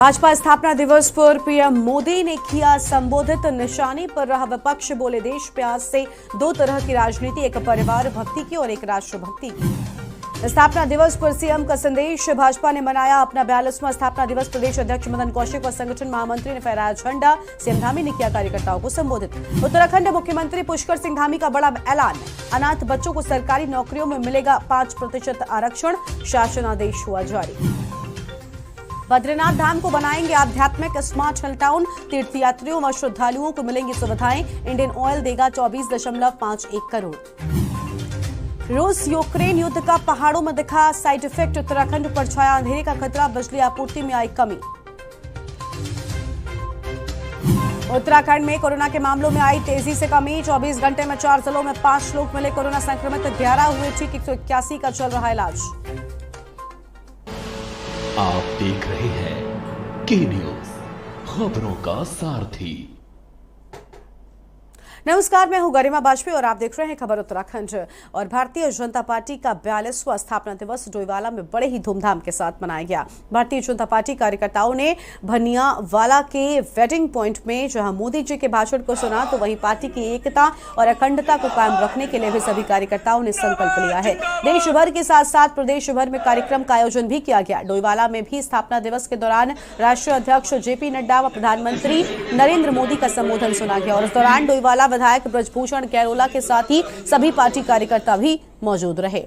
भाजपा स्थापना दिवस पर पीएम मोदी ने किया संबोधित। निशाने पर रहा विपक्ष, बोले देश प्यार से दो तरह की राजनीति, एक परिवार भक्ति की और एक राष्ट्रभक्ति की। स्थापना दिवस पर सीएम का संदेश। भाजपा ने मनाया अपना 42वां स्थापना दिवस। प्रदेश अध्यक्ष मदन कौशिक व संगठन महामंत्री ने फहराया झंडा। सीएम धामी ने किया कार्यकर्ताओं को संबोधित। उत्तराखंड मुख्यमंत्री पुष्कर सिंह धामी का बड़ा ऐलान। अनाथ बच्चों को सरकारी नौकरियों में मिलेगा 5% आरक्षण। शासन आदेश हुआ जारी। बद्रीनाथ धाम को बनाएंगे आध्यात्मिक स्मार्ट हिल टाउन। तीर्थयात्रियों व श्रद्धालुओं को मिलेंगी सुविधाएं। इंडियन ऑयल देगा 24.51 करोड़। रूस यूक्रेन युद्ध का पहाड़ों में दिखा साइड इफेक्ट। उत्तराखंड पर छाया अंधेरे का खतरा। बिजली आपूर्ति में आई कमी। उत्तराखंड में कोरोना के मामलों में आई तेजी से कमी। 24 घंटे में 4 जिलों में 5 लोग मिले कोरोना संक्रमित। 11 हुए ठीक। 181 का चल रहा इलाज। आप देख रहे हैं के न्यूज, खबरों का सारथी। नमस्कार, मैं हूं गरिमा बाजपेयी और आप देख रहे हैं खबर उत्तराखंड। और भारतीय जनता पार्टी का 42वां स्थापना दिवस डोईवाला में बड़े ही धूमधाम के साथ मनाया गया। भारतीय जनता पार्टी कार्यकर्ताओं ने भनियावाला के वेडिंग पॉइंट में जहां मोदी जी के भाषण को सुना, तो वहीं पार्टी की एकता और अखंडता को कायम रखने के लिए भी सभी कार्यकर्ताओं ने संकल्प लिया है। देश भर के साथ साथ प्रदेश भर में कार्यक्रम का आयोजन भी किया गया। डोईवाला में भी स्थापना दिवस के दौरान राष्ट्रीय अध्यक्ष जेपी नड्डा व प्रधानमंत्री नरेंद्र मोदी का संबोधन सुना गया। और इस दौरान डोईवाला विधायक ब्रजभूषण कैरोला के साथ ही सभी पार्टी कार्यकर्ता भी मौजूद रहे।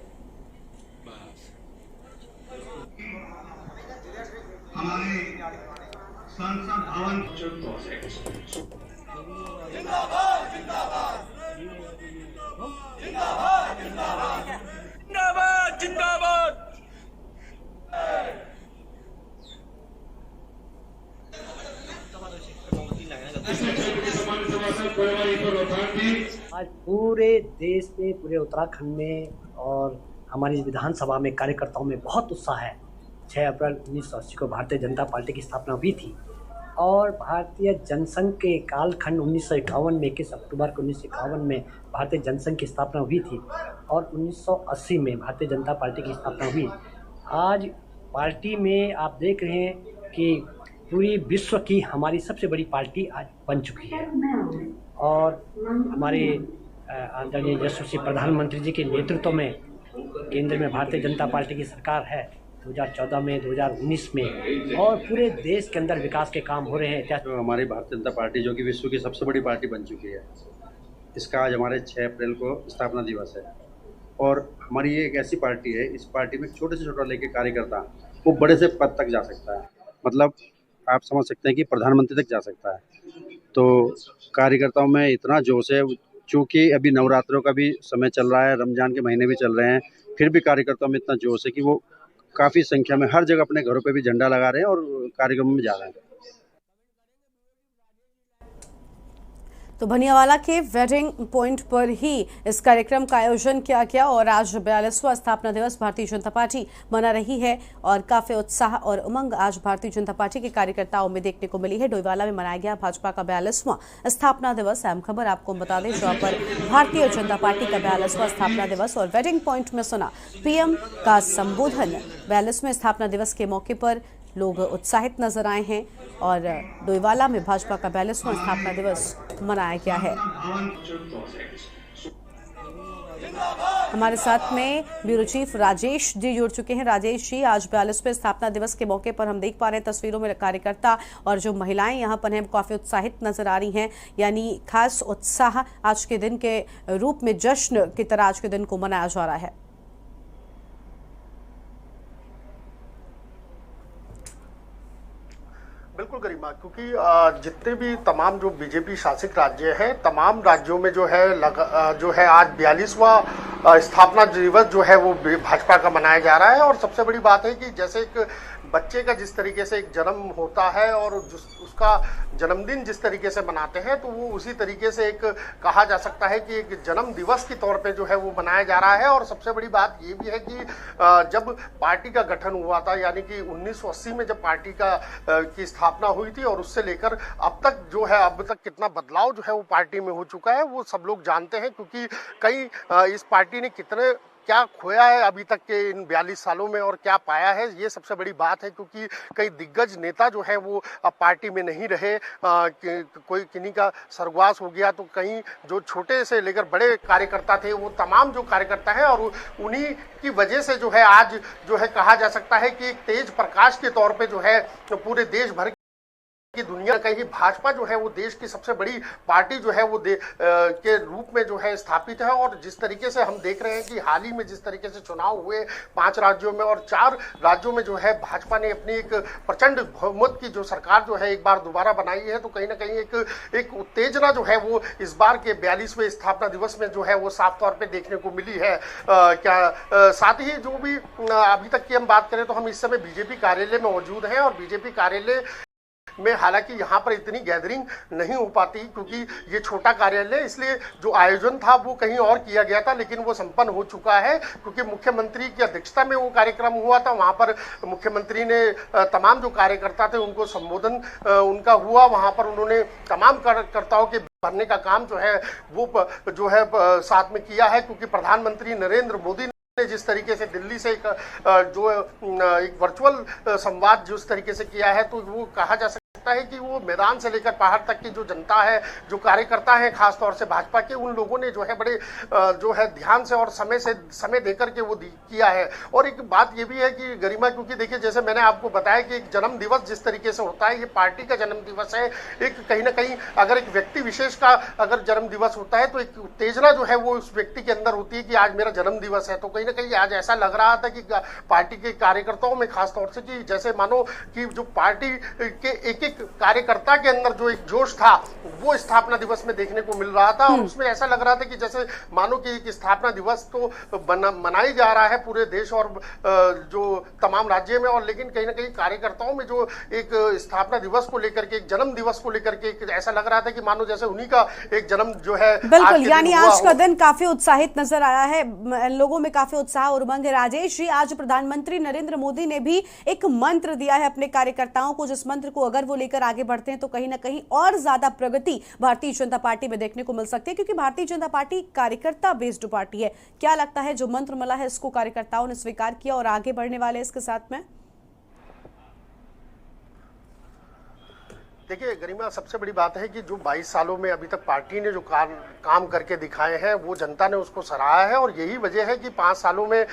हमारे संसद भवन जिंदाबाद जिंदाबाद जिंदाबाद जिंदाबाद जिंदाबाद। आज पूरे देश में, पूरे उत्तराखंड में और हमारी विधानसभा में कार्यकर्ताओं में बहुत उत्साह है। 6 अप्रैल 1980 को भारतीय जनता पार्टी की स्थापना हुई थी और भारतीय जनसंघ के कालखंड 1951 में 21 अक्टूबर को 1951 में भारतीय जनसंघ की स्थापना हुई थी और 1980 में भारतीय जनता पार्टी की स्थापना हुई। आज पार्टी में आप देख रहे हैं कि पूरी विश्व की हमारी सबसे बड़ी पार्टी आज बन चुकी है और हमारे आदरणीय यशस्वी प्रधानमंत्री जी के नेतृत्व में केंद्र में भारतीय जनता पार्टी की सरकार है। 2014 में, 2019 में और पूरे देश के अंदर विकास के काम हो रहे हैं। तो हमारी भारतीय जनता पार्टी जो कि विश्व की सबसे बड़ी पार्टी बन चुकी है, इसका आज हमारे 6 अप्रैल को स्थापना दिवस है। और हमारी ये एक ऐसी पार्टी है, इस पार्टी में छोटे से छोटा लेके कार्यकर्ता वो बड़े से पद तक जा सकता है। मतलब आप समझ सकते हैं कि प्रधानमंत्री तक जा सकता है। तो कार्यकर्ताओं में इतना जोश है, चूँकि अभी नवरात्रों का भी समय चल रहा है, रमजान के महीने भी चल रहे हैं, फिर भी कार्यकर्ताओं में इतना जोश है कि वो काफ़ी संख्या में हर जगह अपने घरों पे भी झंडा लगा रहे हैं और कार्यक्रमों में जा रहे हैं। तो भनियावाला के वेडिंग पॉइंट पर ही इस कार्यक्रम का आयोजन किया गया और आज 42वां स्थापना दिवस भारतीय जनता पार्टी मना रही है और काफी उत्साह और उमंग आज भारतीय जनता पार्टी के कार्यकर्ताओं में देखने को मिली है। डोईवाला में मनाया गया भाजपा का 42वां स्थापना दिवस। अहम खबर आपको बता दें, जहां पर भारतीय जनता पार्टी का 42वां स्थापना दिवस और वेडिंग पॉइंट में सुना पीएम का संबोधन। 42वें स्थापना दिवस के मौके पर लोग उत्साहित नजर आए हैं और डोईवाला में भाजपा का 42वां स्थापना दिवस मनाया गया है। हमारे साथ में ब्यूरो चीफ राजेश जी जुड़ चुके हैं। राजेश जी, आज 42वें स्थापना दिवस के मौके पर हम देख पा रहे हैं तस्वीरों में कार्यकर्ता और जो महिलाएं यहाँ पर हैं काफी उत्साहित नजर आ रही हैं, यानी खास उत्साह आज के दिन के रूप में जश्न की तरह आज के दिन को मनाया जा रहा है। बिल्कुल गरिमा, क्योंकि जितने भी तमाम जो बीजेपी शासित राज्य हैं, तमाम राज्यों में जो है आज 42वां स्थापना दिवस जो है वो भाजपा का मनाया जा रहा है। और सबसे बड़ी बात है कि जैसे एक बच्चे का जिस तरीके से एक जन्म होता है और उसका जन्मदिन जिस तरीके से मनाते हैं, तो वो उसी तरीके से एक कहा जा सकता है कि एक जन्म दिवस के तौर पे जो है वो मनाया जा रहा है। और सबसे बड़ी बात ये भी है कि जब पार्टी का गठन हुआ था, यानी कि 1980 में जब पार्टी की स्थापना हुई थी और उससे लेकर अब तक जो है, अब तक कितना बदलाव जो है वो पार्टी में हो चुका है वो सब लोग जानते हैं, क्योंकि कई इस पार्टी ने कितने क्या खोया है अभी तक के इन 42 सालों में और क्या पाया है, ये सबसे बड़ी बात है। क्योंकि कई दिग्गज नेता जो है वो अब पार्टी में नहीं रहे, कोई किन्हीं का स्वर्गवास हो गया, तो कहीं जो छोटे से लेकर बड़े कार्यकर्ता थे वो तमाम जो कार्यकर्ता है और उन्हीं की वजह से जो है आज जो है कहा जा सकता है कि एक तेज प्रकाश के तौर पे जो है पूरे देश भर कि दुनिया का ही भाजपा जो है वो देश की सबसे बड़ी पार्टी जो है वो के रूप में जो है स्थापित है। और जिस तरीके से हम देख रहे हैं कि हाल ही में जिस तरीके से चुनाव हुए 5 राज्यों में और 4 राज्यों में जो है भाजपा ने अपनी एक प्रचंड बहुमत की जो सरकार जो है एक बार दोबारा बनाई है, तो कहीं ना कहीं एक उत्तेजना जो है वो इस बार के 42वें स्थापना दिवस में जो है वो साफ तौर पर देखने को मिली है। साथ ही जो भी अभी तक की हम बात करें तो हम इस समय बीजेपी कार्यालय में मौजूद हैं और बीजेपी कार्यालय में हालांकि यहाँ पर इतनी गैदरिंग नहीं हो पाती क्योंकि ये छोटा कार्यालय, इसलिए जो आयोजन था वो कहीं और किया गया था, लेकिन वो संपन्न हो चुका है क्योंकि मुख्यमंत्री की अध्यक्षता में वो कार्यक्रम हुआ था। वहाँ पर मुख्यमंत्री ने तमाम जो कार्यकर्ता थे उनको संबोधन उनका हुआ, वहाँ पर उन्होंने तमाम कार्यकर्ताओं के भरने का काम जो है वो जो है साथ में किया है। क्योंकि प्रधानमंत्री नरेंद्र मोदी ने जिस तरीके से दिल्ली से एक वर्चुअल संवाद जिस तरीके से किया है, तो वो कहा जा सकता है कि वो मैदान से लेकर पहाड़ तक की जो जनता है, जो कार्यकर्ता है खासतौर से भाजपा के, उन लोगों ने जो है बड़े जो है ध्यान से और समय देकर के वो किया है। और एक बात ये भी है कि गरिमा, क्योंकि देखिए जैसे मैंने आपको बताया कि एक जन्म दिवस जिस तरीके से होता है, ये पार्टी का जन्म दिवस है। एक कहीं ना कहीं अगर एक व्यक्ति विशेष का अगर जन्म दिवस होता है तो एक उत्तेजना जो है वो उस व्यक्ति के अंदर होती है कि आज मेरा जन्म दिवस है। तो कहीं ना कहीं आज ऐसा लग रहा था कि पार्टी के कार्यकर्ताओं में खासतौर से कि जैसे मानो कि जो पार्टी के एक कार्यकर्ता के अंदर जो एक जोश था वो स्थापना दिवस में देखने को मिल रहा था। और उसमें ऐसा लग रहा था कि जैसे मानो कि एक स्थापना दिवस तो मनाई जा रहा है पूरे देश और जो तमाम राज्य में, और लेकिन कहीं ना कहीं कार्यकर्ताओं में जो एक स्थापना दिवस को लेकर के, एक जन्म दिवस को लेकर के ऐसा लग रहा था कि मानो जैसे उन्हीं का एक जन्म जो है। बिल्कुल, यानी आज का दिन काफी उत्साहित नजर आया है, लोगों में काफी उत्साह और उमंग है। राजेश जी, आज प्रधानमंत्री नरेंद्र मोदी ने भी एक मंत्र दिया है अपने कार्यकर्ताओं को, जिस मंत्र को अगर वो लेकर आगे बढ़ते हैं तो कहीं ना कहीं और ज्यादा प्रगति भारतीय जनता पार्टी में देखने को मिल सकती है, क्योंकि भारतीय जनता पार्टी कार्यकर्ता बेस्ड पार्टी है। क्या लगता है जो मंत्र मिला है इसको कार्यकर्ताओं ने स्वीकार किया और आगे बढ़ने वाले इसके साथ में? देखिए गरिमा, सबसे बड़ी बात है कि जो 22 सालों में अभी तक पार्टी ने जो काम करके दिखाए हैं वो जनता ने उसको सराहा है। और यही वजह है कि 5 सालों में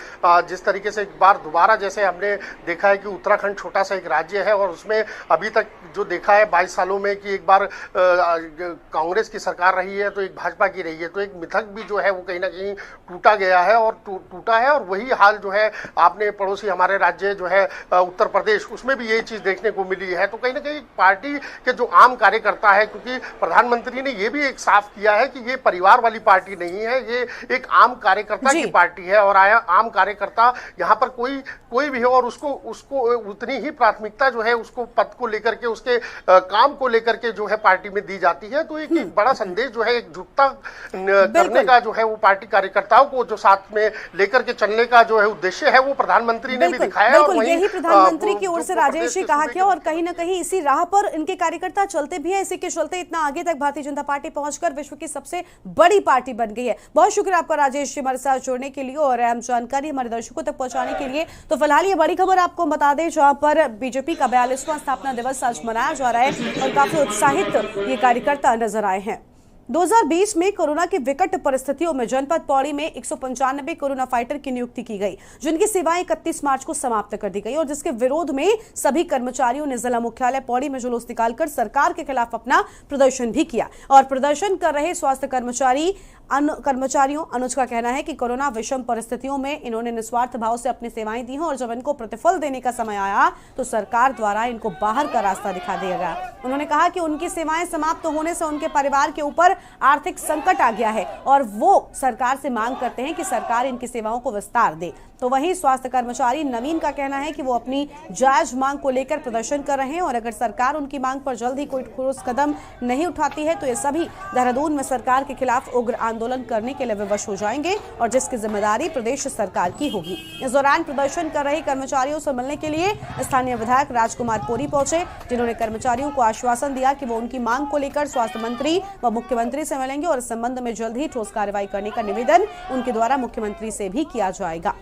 जिस तरीके से एक बार दोबारा जैसे हमने देखा है कि उत्तराखंड छोटा सा एक राज्य है और उसमें अभी तक जो देखा है 22 सालों में कि एक बार कांग्रेस की सरकार रही है तो एक भाजपा की रही है, तो एक मिथक भी जो है वो कहीं ना कहीं टूटा गया है और टूटा है। और वही हाल जो है आपने पड़ोसी हमारे राज्य जो है उत्तर प्रदेश, उसमें भी यही चीज़ देखने को मिली है। तो कहीं ना कहीं पार्टी के जो आम कार्यकर्ता है, क्योंकि प्रधानमंत्री ने ये भी एक साफ किया है कि ये परिवार वाली पार्टी नहीं है, ये एक आम कार्यकर्ता की पार्टी है और आम कार्यकर्ता यहाँ पर कोई भी हो और उसको उतनी ही प्राथमिकता जो है उसको पद को लेकर के, उसके काम को लेकर के जो है पार्टी में दी जाती है। तो एक बड़ा संदेश जो है एकजुटता करने का जो है वो पार्टी कार्यकर्ताओं को जो साथ में लेकर के चलने का जो है उद्देश्य है वो प्रधानमंत्री ने भी दिखाया। बिल्कुल, यही प्रधानमंत्री की ओर से राजेश जी कहा गया और कहीं ना कहीं इसी राह पर इनके कार्यकर्ता चलते भी है। इसी के चलते इतना आगे तक भारतीय जनता पार्टी पहुंचकर विश्व की सबसे बड़ी पार्टी बन गई है। बहुत शुक्रिया आपका राजेश जी हमारे साथ जुड़ने के लिए और अहम जानकारी हमारे दर्शकों तक पहुंचाने के लिए। तो फिलहाल ये बड़ी खबर आपको बता दें, जहां पर बीजेपी का 42वां स्थापना दिवस आज मनाया जा रहा है और काफी उत्साहित ये कार्यकर्ता नजर आए हैं। 2020 में कोरोना की विकट परिस्थितियों में जनपद पौड़ी में 195 कोरोना फाइटर की नियुक्ति की गई, जिनकी सेवाएं 31 मार्च को समाप्त कर दी गई और जिसके विरोध में सभी कर्मचारियों ने जिला मुख्यालय पौड़ी में जुलूस निकालकर सरकार के खिलाफ अपना प्रदर्शन भी किया। और प्रदर्शन कर रहे स्वास्थ्य कर्मचारियों अनुज का कहना है कि कोरोना विषम परिस्थितियों में इन्होंने निस्वार्थ भाव से अपनी सेवाएं दी हैं और जब इनको प्रतिफल देने का समय आया तो सरकार द्वारा इनको बाहर का रास्ता दिखा दिया गया। उन्होंने कहा कि उनकी सेवाएं समाप्त होने से उनके परिवार के ऊपर आर्थिक संकट आ गया है और वो सरकार से मांग करते हैं कि सरकार इनकी सेवाओं को विस्तार दे। तो वहीं स्वास्थ्य कर्मचारी नवीन का कहना है कि वो अपनी जायज मांग को लेकर प्रदर्शन कर रहे हैं और अगर सरकार उनकी मांग पर जल्द ही कोई ठोस कदम नहीं उठाती है तो ये सभी देहरादून में सरकार के खिलाफ उग्र आंदोलन करने के लिए विवश हो जाएंगे और जिसकी जिम्मेदारी प्रदेश सरकार की होगी। इस दौरान प्रदर्शन कर रहे कर्मचारियों से मिलने के लिए स्थानीय विधायक राजकुमार पोरी पहुंचे, जिन्होंने कर्मचारियों को आश्वासन दिया कि वो उनकी मांग को लेकर स्वास्थ्य मंत्री व मुख्यमंत्री से मिलेंगे और इस संबंध में जल्द ही ठोस कार्रवाई करने का निवेदन उनके द्वारा मुख्यमंत्री से भी किया जाएगा।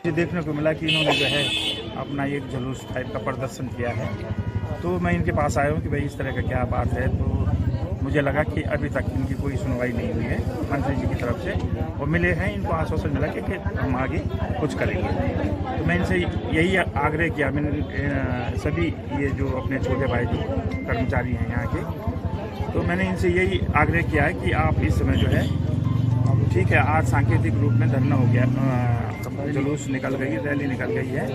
ये देखने को मिला कि इन्होंने जो है अपना एक जुलूस टाइप का प्रदर्शन किया है, तो मैं इनके पास आया हूँ कि भाई इस तरह का क्या बात है। तो मुझे लगा कि अभी तक इनकी कोई सुनवाई नहीं हुई है मंत्री जी की तरफ से, वो मिले हैं, इनको आश्वासन मिला कि हम आगे कुछ करेंगे। तो मैं इनसे यही आग्रह किया, मैंने सभी ये जो अपने छोटे भाई जो कर्मचारी हैं यहाँ के, तो मैंने इनसे यही आग्रह किया है कि आप इस समय जो है, ठीक है आज सांकेतिक रूप में धरना हो गया, जुलूस निकल गई, रैली निकल गई है,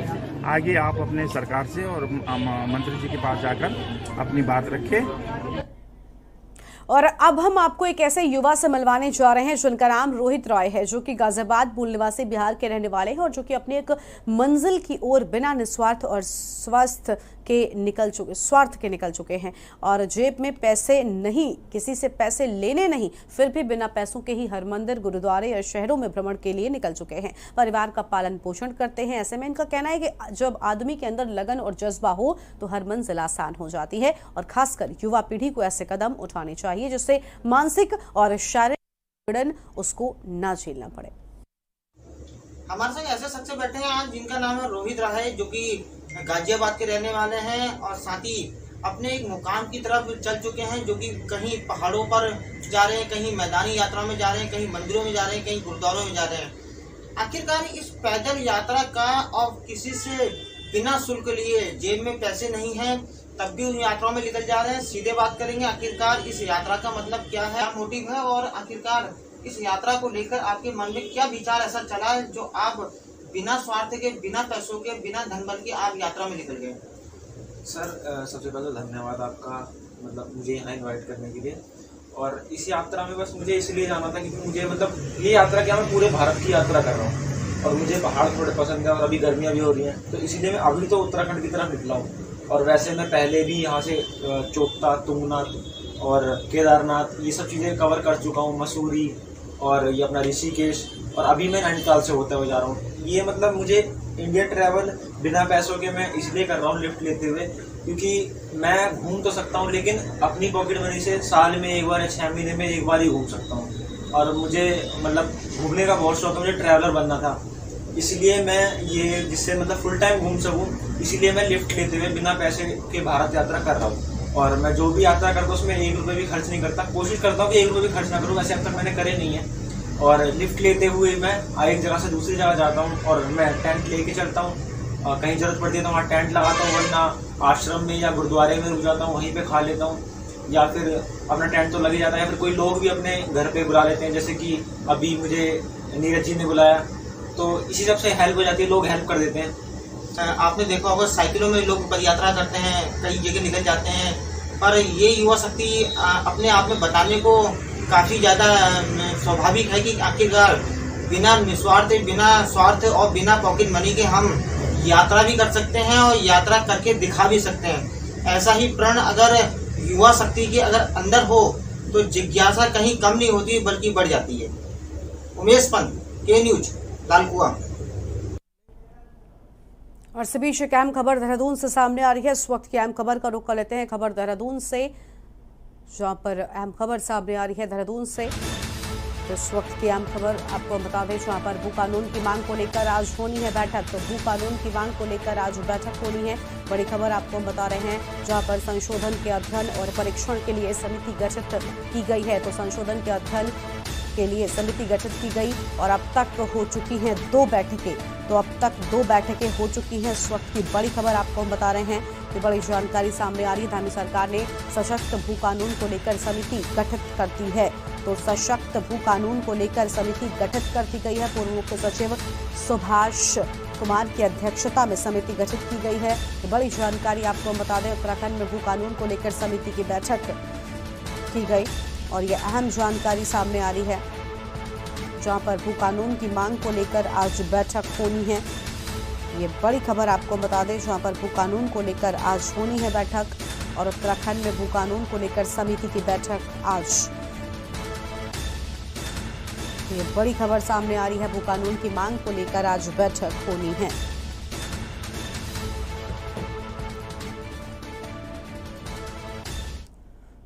आगे आप अपने सरकार से और मंत्री जी के पास जाकर अपनी बात रखें। और अब हम आपको एक ऐसे युवा से मिलवाने जा रहे हैं जिनका नाम रोहित रॉय है, जो कि गाजियाबाद मूल निवासी बिहार के रहने वाले हैं और जो कि अपनी एक मंजिल की ओर बिना निस्वार्थ और स्वार्थ के निकल चुके हैं और जेब में पैसे नहीं, किसी से पैसे लेने नहीं, फिर भी बिना पैसों के ही हर मंदिर, गुरुद्वारे या शहरों में भ्रमण के लिए निकल चुके हैं। परिवार का पालन पोषण करते हैं। ऐसे में इनका कहना है कि जब आदमी के अंदर लगन और जज्बा हो तो हर मंजिल आसान हो जाती है और खासकर युवा पीढ़ी को ऐसे कदम उठाने चाहिए जिससे मानसिक और शारीरिक पीड़न उसको न झेलना पड़े। हमारे संग ऐसे शख्स बैठे हैं आज जिनका नाम है रोहित राय, जो कि गाजियाबाद के रहने वाले हैं और साथ ही अपने एक मुकाम की तरफ चल चुके हैं, जो कि कहीं पहाड़ों पर जा रहे हैं, कहीं मैदानी यात्रा में जा रहे हैं, कहीं मंदिरों में जा रहे हैं, कहीं गुरुद्वारों में जा रहे हैं। आखिरकार इस पैदल यात्रा का और किसी से बिना शुल्क लिए, जेब में पैसे नहीं हैं तब भी उन यात्राओं में निकल जा रहे हैं। सीधे बात करेंगे आखिरकार इस यात्रा का मतलब क्या है, क्या मोटिव है और आखिरकार इस यात्रा को लेकर आपके मन में क्या विचार ऐसा चला है जो आप बिना स्वार्थ के, बिना पैसों के, बिना धन बल के आप यात्रा में निकल गए। सर सबसे पहले धन्यवाद आपका, मतलब मुझे यहाँ इनवाइट करने के लिए। और इस यात्रा में बस मुझे इसलिए जाना था क्योंकि मुझे मतलब ये यात्रा क्या, मैं पूरे भारत की यात्रा कर रहा हूँ और मुझे पहाड़ थोड़े पसंद है और अभी गर्मियाँ भी हो रही हैं, तो इसीलिए मैं अभी तो उत्तराखंड की तरफ निकला हूँ। और वैसे मैं पहले भी यहाँ से चोपता, तुंगनाथ और केदारनाथ ये सब चीज़ें कवर कर चुका हूँ, मसूरी और ये अपना ऋषिकेश, और अभी मैं नैनीताल से होते हुए जा रहा हूँ। ये मतलब मुझे इंडिया ट्रैवल बिना पैसों के मैं इसलिए कर रहा हूँ लिफ्ट लेते हुए, क्योंकि मैं घूम तो सकता हूँ लेकिन अपनी पॉकेट मनी से साल में एक बार या 6 महीने में एक बार ही घूम सकता हूँ। और मुझे मतलब घूमने का बहुत शौक है, मुझे ट्रैवलर बनना था, इसलिए मैं ये जिससे मतलब फुल टाइम घूम सकूँ, इसीलिए मैं लिफ्ट लेते हुए बिना पैसे के भारत यात्रा कर रहा हूँ। और मैं जो भी यात्रा करता हूँ उसमें 1 रुपये भी खर्च नहीं करता, कोशिश करता हूँ कि 1 रुपये भी खर्च ना करूँ, वैसे अब तक मैंने करे नहीं है। और लिफ्ट लेते हुए मैं एक जगह से दूसरी जगह जाता हूँ और मैं टेंट लेके चलता हूँ, कहीं ज़रूरत पड़ती है तो वहाँ टेंट लगाता हूँ, वरना आश्रम में या गुरुद्वारे में रुक जाता हूँ, वहीं पे खा लेता हूँ, या फिर अपना टेंट तो लग ही जाता है, या फिर कोई लोग भी अपने घर पे बुला लेते हैं, जैसे कि अभी मुझे नीरज जी ने बुलाया, तो इसी सब से हेल्प हो जाती है, लोग हेल्प कर देते हैं। आपने देखा होगा साइकिलों में लोग पद यात्रा करते हैं, कई जगह निकल जाते हैं, पर ये युवा शक्ति अपने आप में बताने को काफ़ी ज़्यादा स्वाभाविक है कि आखिरकार बिना निस्वार्थ, बिना स्वार्थ और बिना पॉकेट मनी के हम यात्रा भी कर सकते हैं और यात्रा करके दिखा भी सकते हैं। ऐसा ही प्रण अगर युवा शक्ति के अगर अंदर हो तो जिज्ञासा कहीं कम नहीं होती बल्कि बढ़ जाती है। उमेश पंत, के न्यूज, लालकुआ। और इस बीच एक अहम खबर देहरादून से सामने आ रही है। इस वक्त की अहम खबर का रुख कर लेते हैं खबर देहरादून से, जहां पर अहम खबर सामने आ रही है देहरादून से। तो इस वक्त की अहम खबर आपको बता दें, जहां पर भू कानून की मांग को लेकर आज होनी है बैठक। तो भू कानून की मांग को लेकर आज बैठक होनी है, बड़ी खबर आपको बता रहे हैं, जहां पर संशोधन के अध्ययन और परीक्षण के लिए समिति गठित की गई है। तो संशोधन के अध्ययन के लिए समिति गठित की गई और अब तक हो चुकी हैं 2 बैठकें। तो अब तक 2 बैठकें हो चुकी हैं। इस वक्त की बड़ी खबर आपको हम बता रहे हैं कि बड़ी जानकारी सामने आ रही है। धामी सरकार ने सशक्त भू कानून को लेकर समिति गठित करती है। तो सशक्त भू कानून को लेकर समिति गठित कर दी गई है। पूर्व मुख्य सचिव सुभाष कुमार की अध्यक्षता में समिति गठित की गई है। तो बड़ी जानकारी आपको हम बता दें, उत्तराखंड में भू कानून को लेकर समिति की बैठक की गई और ये अहम जानकारी सामने आ रही है, जहां पर भू कानून की मांग को लेकर आज बैठक होनी है। ये बड़ी खबर आपको बता दें, जहां पर भू कानून को लेकर आज होनी है बैठक और उत्तराखंड में भू कानून को लेकर समिति की बैठक आज। ये बड़ी खबर सामने आ रही है। भू कानून की मांग को लेकर आज बैठक होनी है।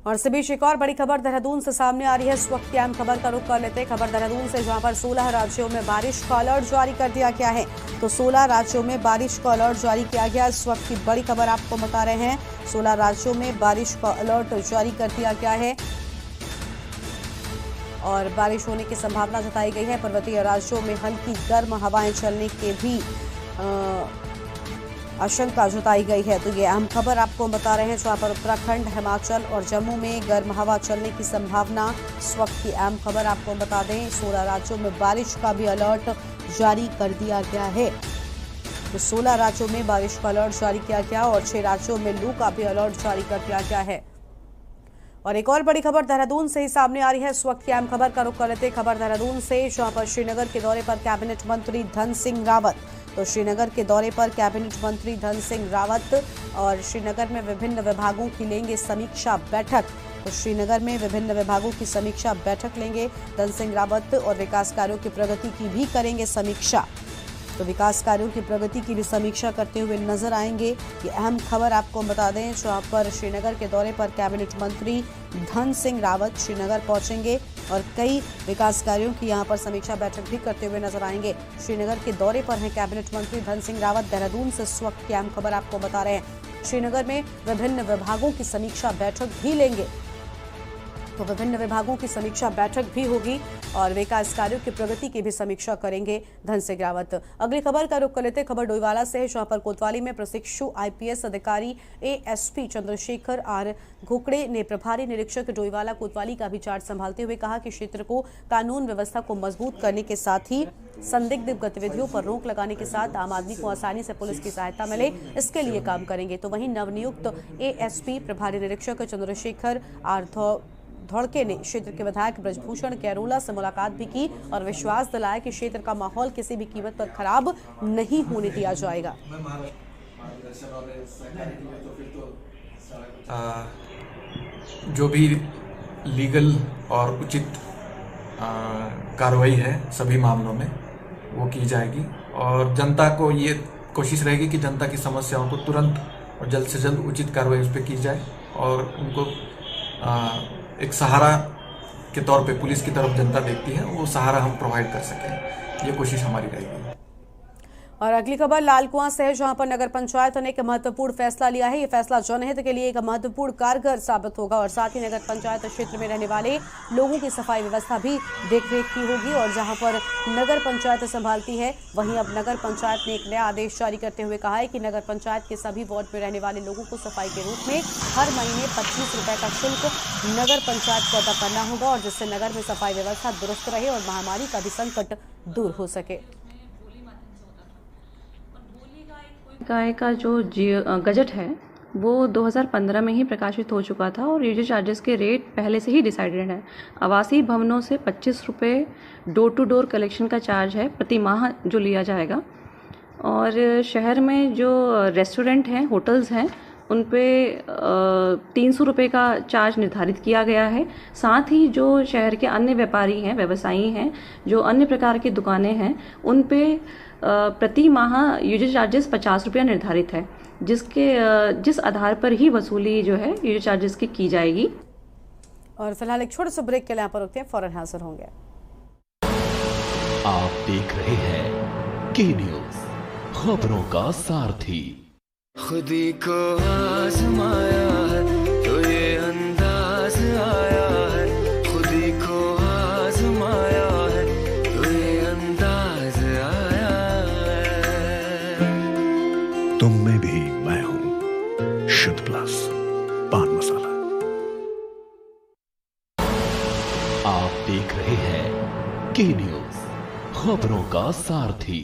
और इस बीच एक और बड़ी खबर देहरादून से सामने आ रही है। इस वक्त की अहम खबर का रुख कर लेते हैं। खबर देहरादून से, जहां पर 16 राज्यों में बारिश का अलर्ट जारी कर दिया गया है। तो 16 राज्यों में बारिश का अलर्ट जारी किया गया। इस वक्त की बड़ी खबर आपको बता रहे हैं। 16 राज्यों में बारिश का अलर्ट जारी कर दिया गया है और बारिश होने की संभावना जताई गई है। पर्वतीय राज्यों में हल्की गर्म हवाएं चलने के भी आशंका जताई गई है। तो ये अहम खबर आपको बता रहे हैं, जहां पर उत्तराखंड, हिमाचल और जम्मू में गर्म हवा चलने की संभावना। इस वक्त की अहम खबर आपको बता दें, 16 राज्यों में बारिश का भी अलर्ट जारी कर दिया गया है। तो 16 राज्यों में बारिश का अलर्ट जारी किया गया और 6 राज्यों में लू का भी अलर्ट जारी कर दिया गया है। और एक और बड़ी खबर देहरादून से ही सामने आ रही है। इस वक्त की अहम खबर का रुख कर लेते हैं। खबर देहरादून से, जहां पर श्रीनगर के दौरे पर कैबिनेट मंत्री धन सिंह रावत। तो श्रीनगर के दौरे पर कैबिनेट मंत्री धन सिंह रावत और श्रीनगर में विभिन्न विभागों की लेंगे समीक्षा बैठक। तो श्रीनगर में विभिन्न विभागों की समीक्षा बैठक लेंगे धन सिंह रावत और विकास कार्यों की प्रगति की भी करेंगे समीक्षा। तो विकास कार्यों की प्रगति की भी समीक्षा करते हुए नजर आएंगे। ये अहम खबर आपको बता दें, जहां पर श्रीनगर के दौरे पर कैबिनेट मंत्री धन सिंह रावत श्रीनगर पहुंचेंगे और कई विकास कार्यों की यहां पर समीक्षा बैठक भी करते हुए नजर आएंगे। श्रीनगर के दौरे पर हैं कैबिनेट मंत्री धन सिंह रावत। देहरादून से इस वक्त की अहम खबर आपको बता रहे हैं। श्रीनगर में विभिन्न विभागों की समीक्षा बैठक भी लेंगे। तो विभिन्न विभागों की समीक्षा बैठक भी होगी और विकास कार्यों की प्रगति की भी समीक्षा करेंगे धन सिंह रावत। अगली खबर का रुख कर लेते हैं। खबर डोईवाला से है, जहां पर कोतवाली में प्रशिक्षु IPS अधिकारी ASP चंद्रशेखर आर घुकड़े ने प्रभारी निरीक्षक डोईवाला कोतवाली का भी चार्ज संभालते हुए कहा कि क्षेत्र को कानून व्यवस्था को मजबूत करने के साथ ही संदिग्ध गतिविधियों पर रोक लगाने के साथ आम आदमी को आसानी से पुलिस की सहायता मिले, इसके लिए काम करेंगे। तो वहीं नवनियुक्त ASP प्रभारी निरीक्षक चंद्रशेखर आर धोड़के ने क्षेत्र के विधायक ब्रजभूषण कैरोला से मुलाकात भी की और विश्वास दिलाया कि क्षेत्र का माहौल किसी भी कीमत पर खराब नहीं होने दिया जाएगा। जो भी लीगल और उचित कार्रवाई है सभी मामलों में वो की जाएगी और जनता को ये कोशिश रहेगी कि जनता की समस्याओं को तुरंत और जल्द से जल्द उचित कार्रवाई उस पर की जाए और उनको एक सहारा के तौर पे पुलिस की तरफ जनता देखती है, वो सहारा हम प्रोवाइड कर सकें, ये कोशिश हमारी रहेगी। और अगली खबर लालकुआं से है, जहां पर नगर पंचायत ने एक महत्वपूर्ण फैसला लिया है। ये फैसला जनहित के लिए एक महत्वपूर्ण कारगर साबित होगा और साथ ही नगर पंचायत क्षेत्र में रहने वाले लोगों की सफाई व्यवस्था भी देखरेख की होगी। और जहां पर नगर पंचायत संभालती है, वहीं अब नगर पंचायत ने एक नया आदेश जारी करते हुए कहा है कि नगर पंचायत के सभी वार्ड में रहने वाले लोगों को सफाई के रूप में हर महीने 25 रुपए का शुल्क नगर पंचायत को अदा करना होगा और जिससे नगर में सफाई व्यवस्था दुरुस्त रहे और महामारी का भी संकट दूर हो सके। निकाय का जो गजट है वो 2015 में ही प्रकाशित हो चुका था और यूजर चार्जेस के रेट पहले से ही डिसाइडेड है। आवासीय भवनों से 25 रुपये डोर टू डोर कलेक्शन का चार्ज है प्रति माह जो लिया जाएगा और शहर में जो रेस्टोरेंट हैं, होटल्स हैं, उन पे 300 रुपये का चार्ज निर्धारित किया गया है। साथ ही जो शहर के अन्य व्यापारी हैं, व्यवसायी हैं, जो अन्य प्रकार की दुकानें हैं, उन पे प्रति माह यूजर चार्जेस 50 रुपया निर्धारित है, जिस आधार पर ही वसूली जो है यूजर चार्जेस की जाएगी। और फिलहाल एक छोटे से ब्रेक के लिए यहाँ पर रुकते हैं, फौरन हाजिर होंगे। आप देख रहे हैं के न्यूज़, खबरों का सारथी। खुदी को आजमाया है तो ये अंदाज आया है, खुदी को आजमाया है तो ये अंदाज आया है। तुम में भी मैं हूं, शुद्ध प्लस पान मसाला। आप देख रहे हैं के न्यूज़, खबरों का सारथी।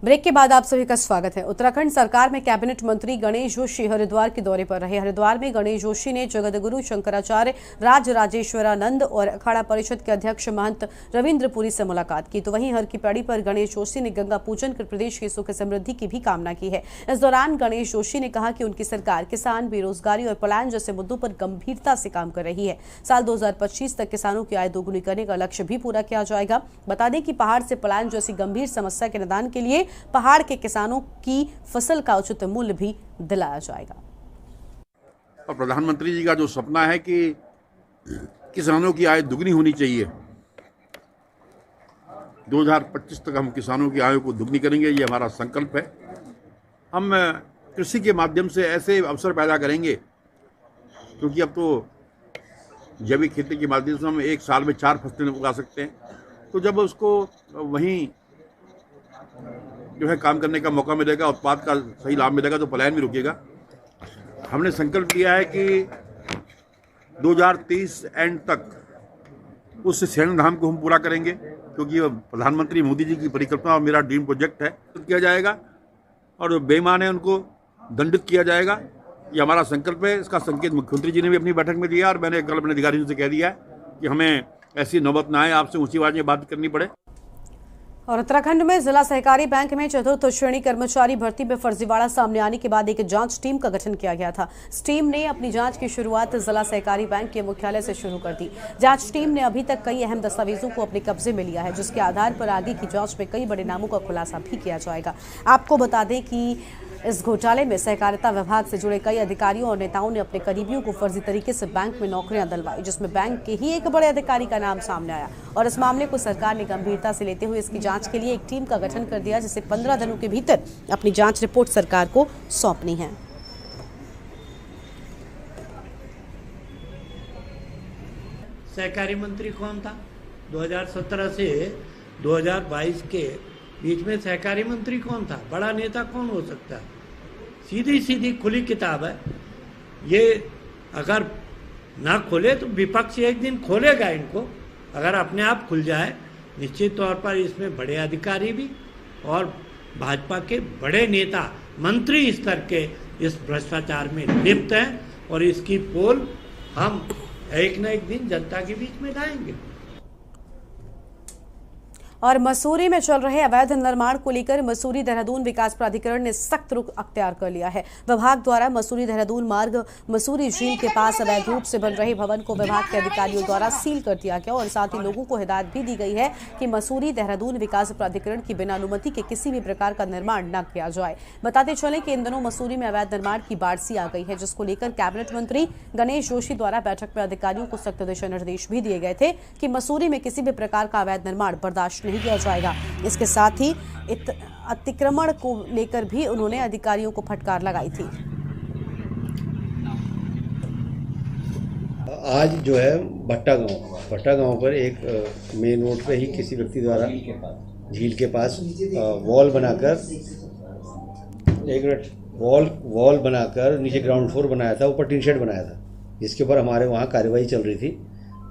ब्रेक के बाद आप सभी का स्वागत है। उत्तराखंड सरकार में कैबिनेट मंत्री गणेश जोशी हरिद्वार के दौरे पर रहे। हरिद्वार में गणेश जोशी ने जगतगुरु शंकराचार्य राजराजेश्वरानंद और अखाड़ा परिषद के अध्यक्ष महंत रविंद्रपुरी से मुलाकात की। तो वहीं हर की पैड़ी पर गणेश जोशी ने गंगा पूजन कर प्रदेश की सुख समृद्धि की भी कामना की है। इस दौरान गणेश जोशी ने कहा कि उनकी सरकार किसान, बेरोजगारी और पलायन जैसे मुद्दों पर गंभीरता से काम कर रही है। साल 2025 तक किसानों की आय दोगुनी करने का लक्ष्य भी पूरा किया जाएगा। बता दें कि पहाड़ से पलायन जैसी गंभीर समस्या के निदान के लिए पहाड़ के किसानों की फसल का उचित मूल्य भी दिलाया जाएगा। और प्रधानमंत्री जी का जो सपना है कि किसानों की आय दुगनी होनी चाहिए, 2025 तक हम किसानों की आय को दुगनी करेंगे, ये हमारा संकल्प है। हम कृषि के माध्यम से ऐसे अवसर पैदा करेंगे, क्योंकि अब तो जैविक खेती के माध्यम से हम एक साल में 4 फसलें उगा सकते हैं। तो जब उसको वहीं जो है काम करने का मौका मिलेगा, उत्पाद का सही लाभ मिलेगा, तो पलायन भी रुकेगा। हमने संकल्प लिया है कि 2030 एंड तक उस सेन धाम को हम पूरा करेंगे, क्योंकि प्रधानमंत्री मोदी जी की परिकल्पना और मेरा ड्रीम प्रोजेक्ट है। किया जाएगा और बेईमान है उनको दंडित किया जाएगा, ये हमारा संकल्प है। इसका संकेत मुख्यमंत्री जी ने भी अपनी बैठक में दिया और मैंने कल अपने अधिकारियों से कह दिया है कि हमें ऐसी नौबत ना आए, आपसे ऊंची आवाज में बात करनी पड़े। और उत्तराखंड में जिला सहकारी बैंक में चतुर्थ श्रेणी कर्मचारी भर्ती में फर्जीवाड़ा सामने आने के बाद एक जांच टीम का गठन किया गया था। इस टीम ने अपनी जांच की शुरुआत जिला सहकारी बैंक के मुख्यालय से शुरू कर दी। जांच टीम ने अभी तक कई अहम दस्तावेजों को अपने कब्जे में लिया है, जिसके आधार पर आगे की जांच में कई बड़े नामों का खुलासा भी किया जाएगा। आपको बता दें कि इस घोटाले में सहकारिता विभाग से जुड़े कई अधिकारियों और नेताओं ने अपने करीबियों को फर्जी तरीके से बैंक में नौकरियां दिलवाई, जिसमें बैंक के ही एक बड़े अधिकारी का नाम सामने आया। और इस मामले को सरकार ने गंभीरता से लेते हुए इसकी जांच के लिए एक टीम का गठन कर दिया, जिसे 15 दिनों के भीतर अपनी जांच रिपोर्ट सरकार को सौंपनी है। सहकारी मंत्री कौन था? 2017 से 2022 के बीच में सहकारी मंत्री कौन था? बड़ा नेता कौन हो सकता है? सीधी सीधी खुली किताब है। ये अगर ना खोले तो विपक्ष एक दिन खोलेगा इनको। अगर अपने आप खुल जाए, निश्चित तौर पर इसमें बड़े अधिकारी भी और भाजपा के बड़े नेता, मंत्री स्तर के इस भ्रष्टाचार में लिप्त हैं और इसकी पोल हम एक न एक दिन जनता के बीच में लाएंगे। और मसूरी में चल रहे अवैध निर्माण को लेकर मसूरी देहरादून विकास प्राधिकरण ने सख्त रुख अख्तियार कर लिया है। विभाग द्वारा मसूरी देहरादून मार्ग मसूरी झील के पास अवैध रूप से बन रहे भवन को विभाग के अधिकारियों द्वारा सील कर दिया गया और साथ ही लोगों को हिदायत भी दी गई है कि मसूरी देहरादून विकास प्राधिकरण की बिना अनुमति के किसी भी प्रकार का निर्माण न किया जाए। बताते चले कि इन दिनों मसूरी में अवैध निर्माण की बाढ़ सी आ गई है, जिसको लेकर कैबिनेट मंत्री गणेश जोशी द्वारा बैठक में अधिकारियों को सख्त दिशा निर्देश भी दिए गए थे कि मसूरी में किसी भी प्रकार का अवैध निर्माण बर्दाश्त नहीं किया जाएगा। इसके साथ ही अतिक्रमण को लेकर भी उन्होंने अधिकारियों को फटकार लगाई थी। आज जो है भट्टा गांव पर एक मेन रोड पे ही किसी व्यक्ति द्वारा झील के पास वॉल बनाकर नीचे ग्राउंड फ्लोर बनाया था, ऊपर टीन शेड बनाया था, जिसके ऊपर हमारे वहाँ कार्रवाई चल रही थी।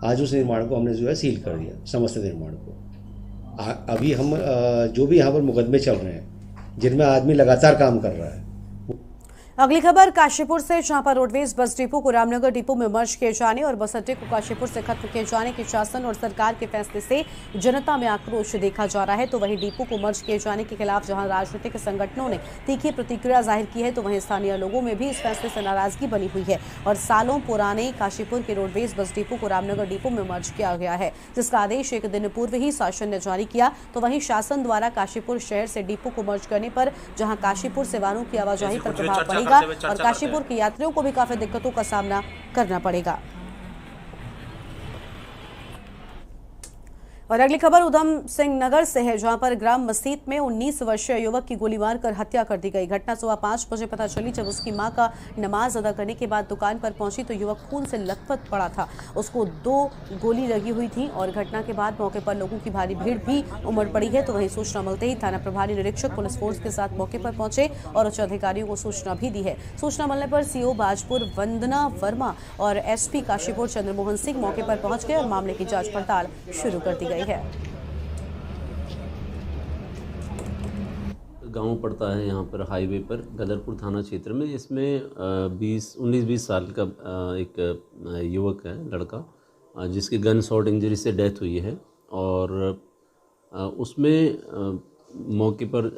आज उस निर्माण को हमने जो है सील कर दिया, समस्त निर्माण को। अभी हम जो भी यहाँ पर मुकदमे चल रहे हैं, जिनमें आदमी लगातार काम कर रहा है। अगली खबर काशीपुर से, जहां पर रोडवेज बस डिपो को रामनगर डिपो में मर्ज किए जाने और बस अड्डे को काशीपुर से खत्म किए जाने के शासन और सरकार के फैसले से जनता में आक्रोश देखा जा रहा है। तो वहीं डिपो को मर्ज किए जाने के खिलाफ जहां राजनीतिक संगठनों ने तीखी प्रतिक्रिया जाहिर की है, तो वहीं स्थानीय लोगों में भी इस फैसले से नाराजगी बनी हुई है और सालों पुराने काशीपुर के रोडवेज बस डिपो को रामनगर डिपो में मर्ज किया गया है, जिसका आदेश एक दिन पूर्व ही शासन ने जारी किया। तो वहीं शासन द्वारा काशीपुर शहर से डिपो को मर्ज करने पर जहां काशीपुर से वाहनों की आवाजाही पर प्रभाव पड़ेगा और काशीपुर के यात्रियों को भी काफी दिक्कतों का सामना करना पड़ेगा। और अगली खबर उधम सिंह नगर से है, जहां पर ग्राम मसीत में 19 वर्षीय युवक की गोली मारकर हत्या कर दी गई। घटना सुबह 5 बजे पता चली, जब उसकी मां का नमाज अदा करने के बाद दुकान पर पहुंची तो युवक खून से लथपथ पड़ा था। उसको 2 गोली लगी हुई थी और घटना के बाद मौके पर लोगों की भारी भीड़ भी उमड़ पड़ी है। तो वहीं सूचना मिलते ही थाना प्रभारी निरीक्षक पुलिस फोर्स के साथ मौके पर पहुंचे और उच्च अधिकारियों को सूचना भी दी है। सूचना मिलने पर सीओ बाजपुर वंदना वर्मा और एसपी काशीपुर चंद्रमोहन सिंह मौके पर पहुंच गए और मामले की जांच पड़ताल शुरू कर दी गई है। गांव पड़ता है यहाँ पर हाईवे पर गदरपुर थाना क्षेत्र में। इसमें 19-20 साल का एक युवक है, लड़का, जिसकी गन शॉट इंजरी से डेथ हुई है। और उसमें मौके पर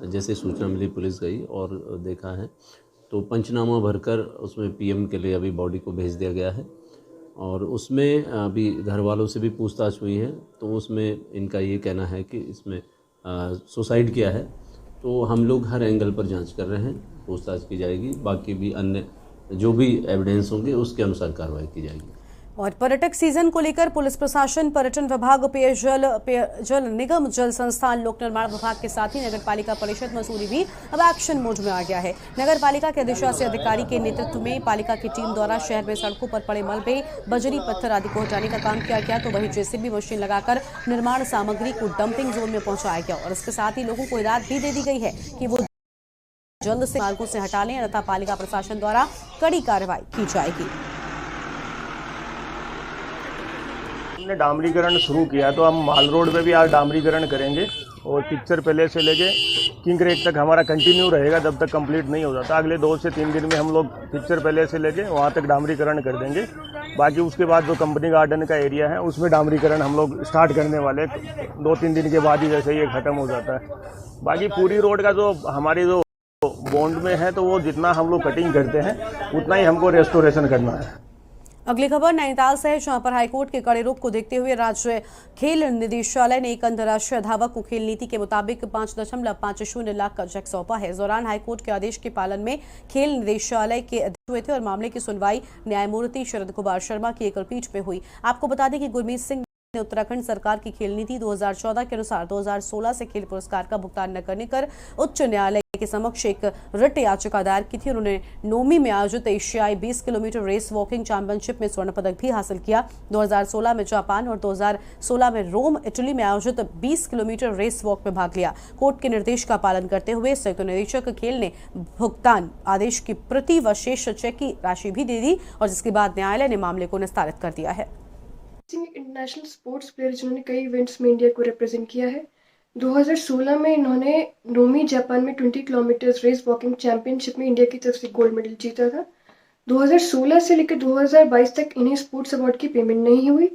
जैसे सूचना मिली पुलिस गई और देखा है तो पंचनामा भरकर उसमें पीएम के लिए अभी बॉडी को भेज दिया गया है। और उसमें अभी घर वालों से भी पूछताछ हुई है तो उसमें इनका ये कहना है कि इसमें सुसाइड किया है। तो हम लोग हर एंगल पर जांच कर रहे हैं, पूछताछ की जाएगी, बाकी भी अन्य जो भी एविडेंस होंगे उसके अनुसार कार्रवाई की जाएगी। और पर्यटक सीजन को लेकर पुलिस प्रशासन, पर्यटन विभाग, पेयजल निगम, जल संस्थान, लोक निर्माण विभाग के साथ ही नगर पालिका परिषद मसूरी भी अब एक्शन मोड में आ गया है। नगर पालिका के अधिशासी अधिकारी के नेतृत्व में पालिका की टीम द्वारा शहर में सड़कों पर पड़े मलबे, बजरी, पत्थर आदि को हटाने का काम किया गया। तो वहीं जेसीबी मशीन लगाकर निर्माण सामग्री को डंपिंग जोन में पहुंचाया गया और इसके साथ ही लोगों को हिदायत भी दे दी गई है कि वो जल्द से मार्गों से हटा लें, अन्यथा पालिका प्रशासन द्वारा कड़ी कार्रवाई की जाएगी। हमने डामरीकरण शुरू किया तो हम माल रोड पे भी आज डामरीकरण करेंगे और पिक्चर पैलेस से लेके किंग रेक तक हमारा कंटिन्यू रहेगा जब तक कंप्लीट नहीं हो जाता। अगले 2 से 3 दिन में हम लोग पिक्चर पैलेस से लेके वहाँ तक डामरीकरण कर देंगे। बाकी उसके बाद जो कंपनी गार्डन का एरिया है उसमें डामरीकरण हम लोग स्टार्ट करने वाले 2-3 दिन के बाद ही, जैसे ये खत्म हो जाता है। बाकी पूरी रोड का जो हमारी जो बॉन्ड में है तो वो जितना हम लोग कटिंग करते हैं उतना ही हमको रेस्टोरेशन करना है। अगली खबर नैनीताल से है, जहां पर हाईकोर्ट के कड़े रुख को देखते हुए राज्य खेल निदेशालय ने एक अंतर्राष्ट्रीय धावक को खेल नीति के मुताबिक 5.50 लाख का चेक सौंपा है। इस दौरान हाईकोर्ट के आदेश के पालन में खेल निदेशालय के अध्यक्ष हुए थे और मामले की सुनवाई न्यायमूर्ति शरद कुमार शर्मा की एकल पीठ में हुई। आपको बता दें कि गुरमीत सिंह ने उत्तराखंड सरकार की खेल नीति 2014 के अनुसार 2016 से खेल पुरस्कार का भुगतान न करने कर उच्च न्यायालय के समक्ष एक रिट याचिका दायर की थी। उन्होंने नोमी में आयोजित एशियाई 20 किलोमीटर रेस वॉकिंग चैंपियनशिप में स्वर्ण पदक भी हासिल किया। 2016 में जापान और 2016 में रोम, इटली में आयोजित 20 किलोमीटर रेस वॉक में भाग लिया। कोर्ट के निर्देश का पालन करते हुए संयुक्त निदेशक खेल ने भुगतान आदेश की प्रति व शेष चेक की राशि भी दे दी और जिसके बाद न्यायालय ने मामले को निस्तारित कर दिया है। इंटरनेशनल स्पोर्ट्स प्लेयर जिन्होंने कई इवेंट्स में इंडिया को रिप्रेजेंट किया है। 2016 में इन्होंने नोमी जापान में 20 किलोमीटर रेस वॉकिंग चैंपियनशिप में इंडिया की तरफ से गोल्ड मेडल जीता था। 2016 से लेकर 2022 तक इन्हें स्पोर्ट्स अवार्ड की पेमेंट नहीं हुई।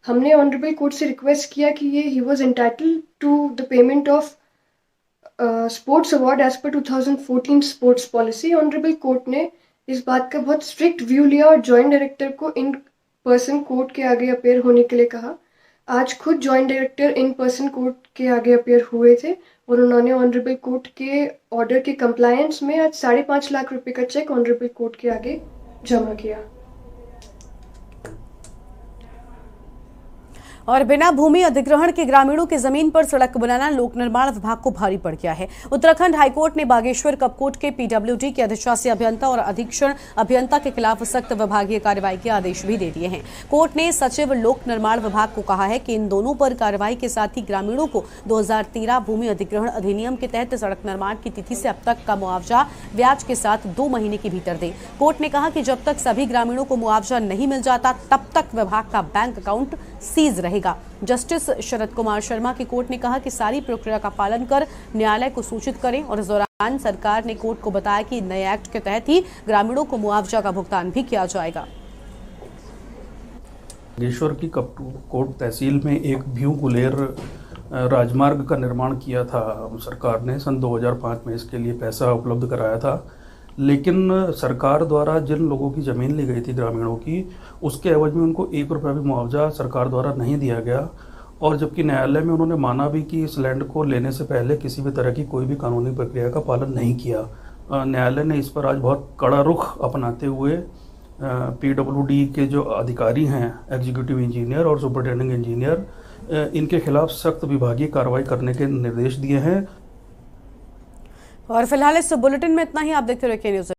हमने ऑनरेबल कोर्ट से रिक्वेस्ट किया कि ये he was entitled to the payment of sports award as per 2014 sports policy. Honourable court ने इस बात का बहुत स्ट्रिक्ट व्यू लिया और जॉइंट डायरेक्टर को इन पर्सन कोर्ट के आगे अपेयर होने के लिए कहा। आज खुद joint director in person court के आगे अपेयर हुए थे और उन्होंने ऑनरेबल कोर्ट के ऑर्डर के कंप्लायंस में आज 5.5 लाख रुपए का चेक ऑनरेबल कोर्ट के आगे जमा किया। और बिना भूमि अधिग्रहण के ग्रामीणों की जमीन पर सड़क बनाना लोक निर्माण विभाग को भारी पड़ गया है। उत्तराखंड हाईकोर्ट ने बागेश्वर कपकोट के पीडब्ल्यूडी के अधिशासी अभियंता और अधीक्षण अभियंता के खिलाफ सख्त विभागीय कार्रवाई के आदेश भी दे दिए हैं। कोर्ट ने सचिव लोक निर्माण विभाग को कहा है कि इन दोनों पर कार्रवाई के साथ ही ग्रामीणों को 2013 भूमि अधिग्रहण अधिनियम के तहत सड़क निर्माण की तिथि से अब तक का मुआवजा ब्याज के साथ 2 महीने के भीतर दें। कोर्ट ने कहा कि जब तक सभी ग्रामीणों को मुआवजा नहीं मिल जाता तब तक विभाग का बैंक अकाउंट सीज रहेगा। जस्टिस शरद कुमार शर्मा की कोर्ट ने कहा कि सारी प्रक्रिया का पालन कर न्यायालय को सूचित करें और इस दौरान सरकार ने कोर्ट को बताया कि नए एक्ट के तहत ही ग्रामीणों को मुआवजा का भुगतान भी किया जाएगा। बागेश्वर की कपकोट तहसील में एक भ्यू गुलेर राजमार्ग का निर्माण किया था सरकार ने सन 2005 में। इसके लिए पैसा उपलब्ध कराया था, लेकिन सरकार द्वारा जिन लोगों की ज़मीन ली गई थी ग्रामीणों की, उसके एवज में उनको 1 रुपया भी मुआवजा सरकार द्वारा नहीं दिया गया। और जबकि न्यायालय में उन्होंने माना भी कि इस लैंड को लेने से पहले किसी भी तरह की कोई भी कानूनी प्रक्रिया का पालन नहीं किया। न्यायालय ने इस पर आज बहुत कड़ा रुख अपनाते हुए पीडब्ल्यूडी के जो अधिकारी हैं, एग्जीक्यूटिव इंजीनियर और सुपरिटेंडिंग इंजीनियर, इनके खिलाफ सख्त विभागीय कार्रवाई करने के निर्देश दिए हैं। और फिलहाल इस बुलेटिन में इतना ही। आप देखते रहिए के न्यूज़।